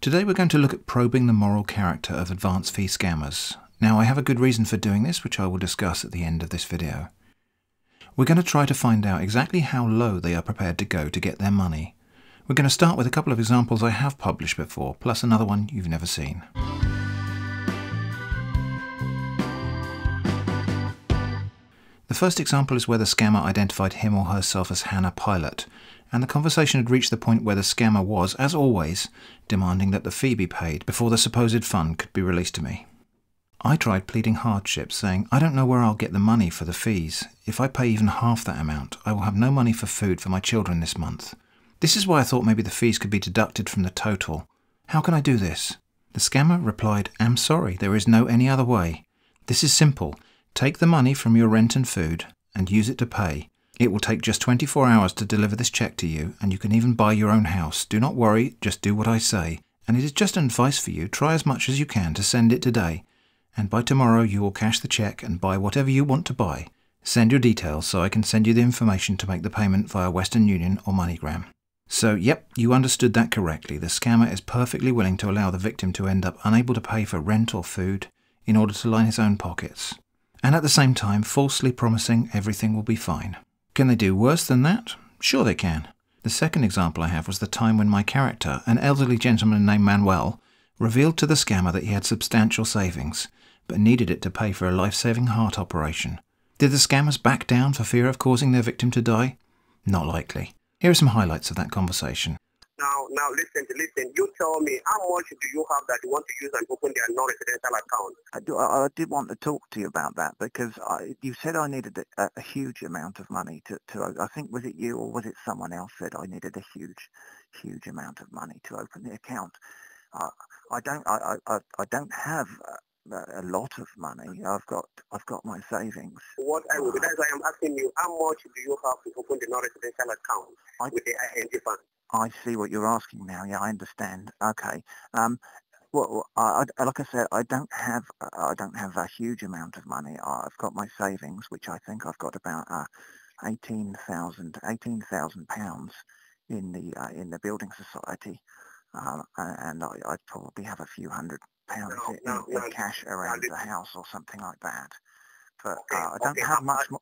Today we're going to look at probing the moral character of advance fee scammers. Now I have a good reason for doing this, which I will discuss at the end of this video. We're going to try to find out exactly how low they are prepared to go to get their money. We're going to start with a couple of examples I have published before, plus another one you've never seen. The first example is where the scammer identified him or herself as Hannah Pilot, and the conversation had reached the point where the scammer was, as always, demanding that the fee be paid before the supposed fund could be released to me. I tried pleading hardship, saying, I don't know where I'll get the money for the fees. If I pay even half that amount, I will have no money for food for my children this month. This is why I thought maybe the fees could be deducted from the total. How can I do this? The scammer replied, I'm sorry, there is no any other way. This is simple. Take the money from your rent and food and use it to pay. It will take just 24 hours to deliver this check to you, and you can even buy your own house. Do not worry, just do what I say. And it is just an advice for you, try as much as you can to send it today. And by tomorrow you will cash the check and buy whatever you want to buy. Send your details so I can send you the information to make the payment via Western Union or MoneyGram. So, yep, you understood that correctly. The scammer is perfectly willing to allow the victim to end up unable to pay for rent or food in order to line his own pockets. And at the same time, falsely promising everything will be fine. Can they do worse than that? Sure they can. The second example I have was the time when my character, an elderly gentleman named Manuel, revealed to the scammer that he had substantial savings, but needed it to pay for a life-saving heart operation. Did the scammers back down for fear of causing their victim to die? Not likely. Here are some highlights of that conversation. Now listen. You tell me, how much do you have that you want to use and open their non-residential account? I did want to talk to you about that because you said I needed a huge amount of money to. I think, was it you or was it someone else said I needed a huge amount of money to open the account? I don't have a lot of money. I've got my savings. What I would, that's why I'm asking you, how much do you have to open the non-residential account with the ING fund? I see what you're asking now. Yeah, I understand. Okay. Well, like I said, I don't have a huge amount of money. I've got my savings, which I think I've got about £18,000 in the building society, and I'd probably have a few £100 in cash around the house or something like that. But I don't have much more.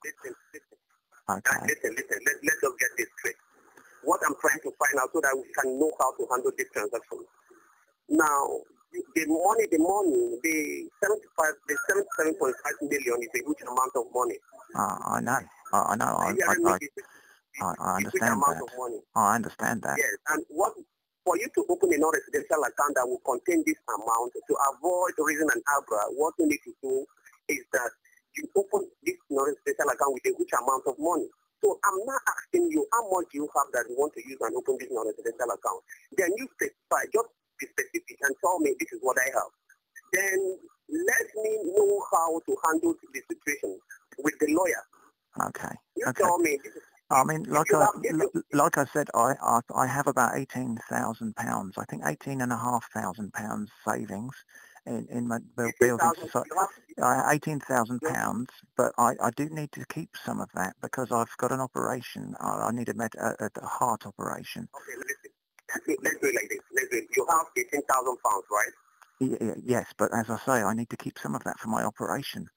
Okay. Listen. Let's just get this straight. What I'm trying to find out so that we can know how to handle this transaction. Now, the 77.5 million is a huge amount of money. I know. I understand that. I understand that. Yes, and for you to open a non-residential account that will contain this amount, to avoid raising an ABRA, what you need to do is that you open this non-residential account with a huge amount of money. So I'm not asking you how much you have that you want to use and open this non-residential account. Then you specify, just be specific and tell me this is what I have. Then let me know how to handle the situation with the lawyer. Okay. You tell me. I mean, like I said, I have about £18,000. I think £18,500 savings in my building society. £18,000, but I do need to keep some of that because I've got an operation. I need a heart operation. Okay, listen. Let's do it like this. You have £18,000, right? Yes, but as I say, I need to keep some of that for my operation.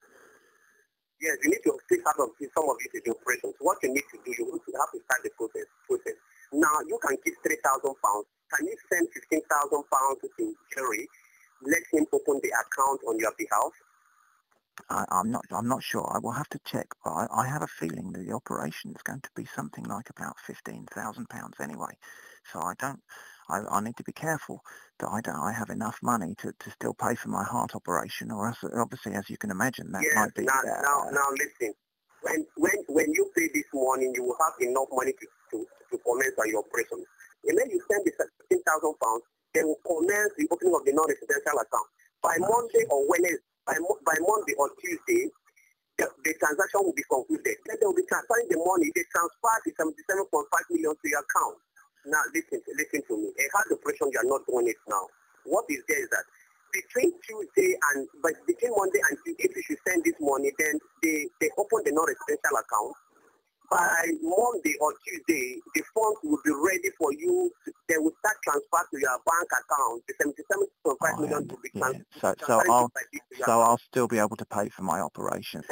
Yes, you need to take out of some of it in the operation. So what you need to do, you have to start the process. Now, you can keep £3,000. Can you send £15,000 to Jerry? Let him open the account on your behalf? I'm not sure. I will have to check. But I have a feeling that the operation is going to be something like about £15,000 anyway. So I need to be careful that I have enough money to still pay for my heart operation, or else, obviously, as you can imagine, that might be. Now listen. When you pay this morning, you will have enough money to commence on your operation. And then you send the £15,000. They will commence the opening of the non-residential account. By Monday or Wednesday, by Monday or Tuesday, the transaction will be concluded. Then they will be transferring the money. They transfer the 77.5 million to your account. Now listen to me. A heart operation, you are not doing it now. What is there is that between Monday and Tuesday, if you should send this money, then they open the non-residential account. by Monday or Tuesday, the funds will be ready for you. They will start transfer to your bank account. The 77.5 million will be transferred. So I'll still be able to pay for my operation.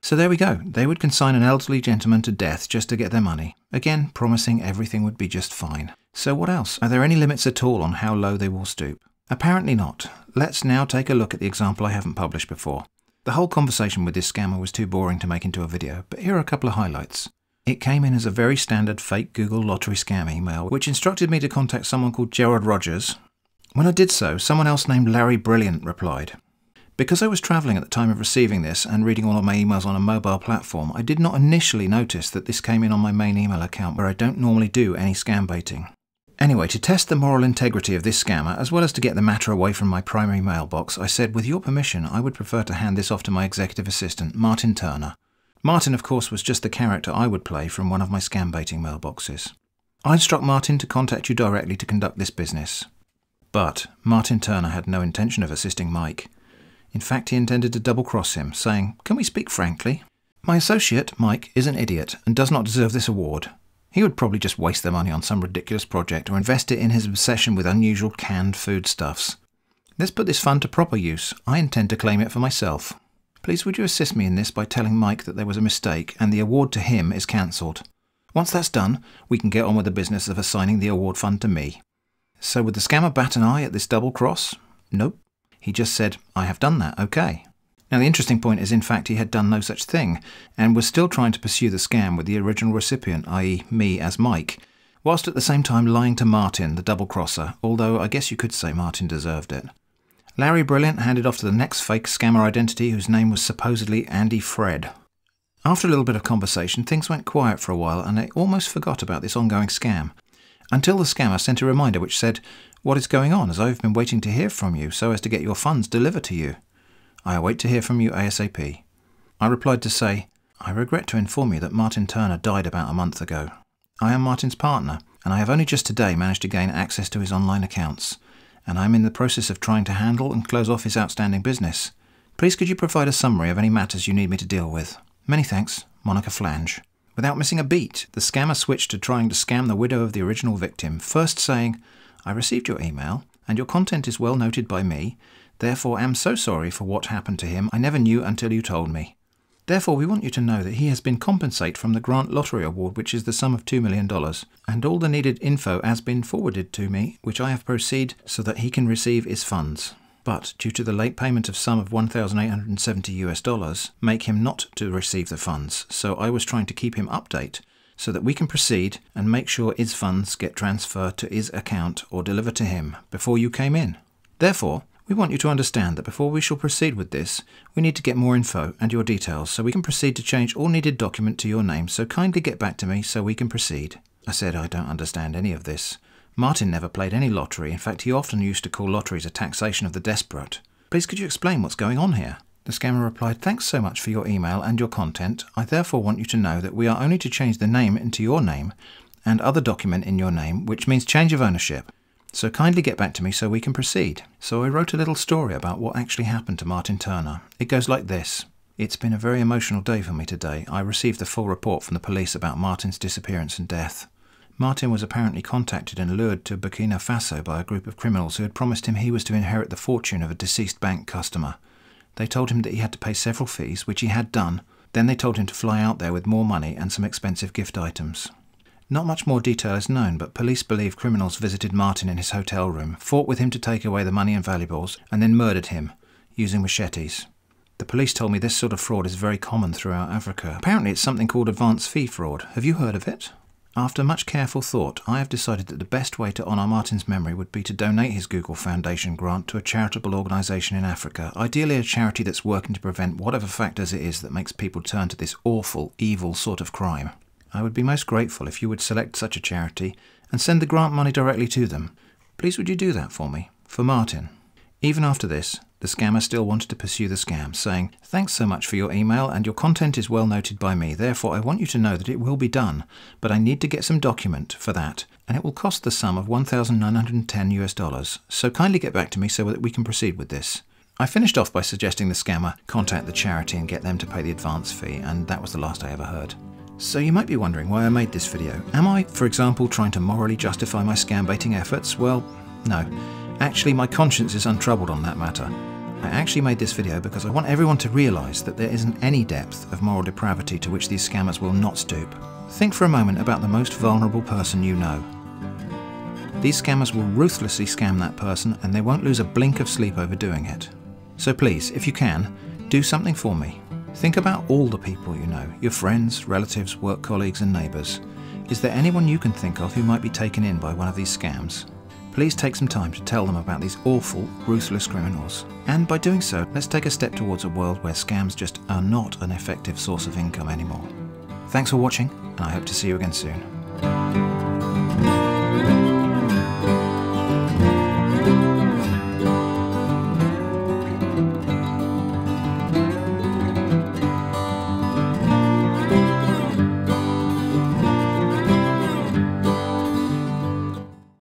So there we go. They would consign an elderly gentleman to death just to get their money. Again, promising everything would be just fine. So what else? Are there any limits at all on how low they will stoop? Apparently not. Let's now take a look at the example I haven't published before. The whole conversation with this scammer was too boring to make into a video, but here are a couple of highlights. It came in as a very standard fake Google lottery scam email, which instructed me to contact someone called Gerard Rogers. When I did so, someone else named Larry Brilliant replied. Because I was travelling at the time of receiving this and reading all of my emails on a mobile platform, I did not initially notice that this came in on my main email account where I don't normally do any scam baiting. Anyway, to test the moral integrity of this scammer, as well as to get the matter away from my primary mailbox, I said, with your permission, I would prefer to hand this off to my executive assistant, Martin Turner. Martin, of course, was just the character I would play from one of my scam baiting mailboxes. I instruct Martin to contact you directly to conduct this business. But Martin Turner had no intention of assisting Mike. In fact, he intended to double-cross him, saying, "Can we speak frankly? My associate, Mike, is an idiot and does not deserve this award. He would probably just waste their money on some ridiculous project or invest it in his obsession with unusual canned foodstuffs. Let's put this fund to proper use. I intend to claim it for myself. Please would you assist me in this by telling Mike that there was a mistake and the award to him is cancelled. Once that's done, we can get on with the business of assigning the award fund to me." So would the scammer bat an eye at this double-cross? Nope. He just said, "I have done that, okay." Now the interesting point is in fact he had done no such thing, and was still trying to pursue the scam with the original recipient, i.e. me as Mike, whilst at the same time lying to Martin, the double-crosser, although I guess you could say Martin deserved it. Larry Brilliant handed off to the next fake scammer identity whose name was supposedly Andy Fred. After a little bit of conversation, things went quiet for a while and I almost forgot about this ongoing scam, until the scammer sent a reminder which said, "What is going on, as I have been waiting to hear from you so as to get your funds delivered to you. I await to hear from you ASAP." I replied to say, "I regret to inform you that Martin Turner died about a month ago. I am Martin's partner, and I have only just today managed to gain access to his online accounts, and I am in the process of trying to handle and close off his outstanding business. Please could you provide a summary of any matters you need me to deal with? Many thanks, Monica Flange." Without missing a beat, the scammer switched to trying to scam the widow of the original victim, first saying, "I received your email, and your content is well noted by me. Therefore am so sorry for what happened to him. I never knew until you told me. Therefore we want you to know that he has been compensated from the Grant Lottery Award, which is the sum of $2 million, and all the needed info has been forwarded to me, which I have proceeded so that he can receive his funds. But due to the late payment of sum of $1,870 make him not to receive the funds, so I was trying to keep him update so that we can proceed and make sure his funds get transferred to his account or delivered to him before you came in. Therefore, we want you to understand that before we shall proceed with this, we need to get more info and your details so we can proceed to change all needed document to your name, so kindly get back to me so we can proceed." I said, "I don't understand any of this. Martin never played any lottery. In fact, he often used to call lotteries a taxation of the desperate. Please could you explain what's going on here?" The scammer replied, "Thanks so much for your email and your content. I therefore want you to know that we are only to change the name into your name and other document in your name, which means change of ownership. So kindly get back to me so we can proceed." So I wrote a little story about what actually happened to Martin Turner. It goes like this. "It's been a very emotional day for me today. I received the full report from the police about Martin's disappearance and death. Martin was apparently contacted and lured to Burkina Faso by a group of criminals who had promised him he was to inherit the fortune of a deceased bank customer. They told him that he had to pay several fees, which he had done. Then they told him to fly out there with more money and some expensive gift items. Not much more detail is known, but police believe criminals visited Martin in his hotel room, fought with him to take away the money and valuables, and then murdered him, using machetes. The police told me this sort of fraud is very common throughout Africa. Apparently it's something called advance fee fraud. Have you heard of it? After much careful thought, I have decided that the best way to honour Martin's memory would be to donate his Google Foundation grant to a charitable organisation in Africa, ideally a charity that's working to prevent whatever factors it is that makes people turn to this awful, evil sort of crime. I would be most grateful if you would select such a charity and send the grant money directly to them. Please would you do that for me? For Martin." Even after this, the scammer still wanted to pursue the scam, saying, "Thanks so much for your email and your content is well noted by me. Therefore I want you to know that it will be done, but I need to get some document for that, and it will cost the sum of $1,910 US. So kindly get back to me so that we can proceed with this. I finished off by suggesting the scammer contact the charity and get them to pay the advance fee, and that was the last I ever heard. So you might be wondering why I made this video. Am I, for example, trying to morally justify my scam baiting efforts? Well, no. Actually, my conscience is untroubled on that matter. I actually made this video because I want everyone to realise that there isn't any depth of moral depravity to which these scammers will not stoop. Think for a moment about the most vulnerable person you know. These scammers will ruthlessly scam that person, and they won't lose a blink of sleep over doing it. So please, if you can, do something for me. Think about all the people you know, your friends, relatives, work colleagues and neighbours. Is there anyone you can think of who might be taken in by one of these scams? Please take some time to tell them about these awful, ruthless criminals. And by doing so, let's take a step towards a world where scams just are not an effective source of income anymore. Thanks for watching, and I hope to see you again soon.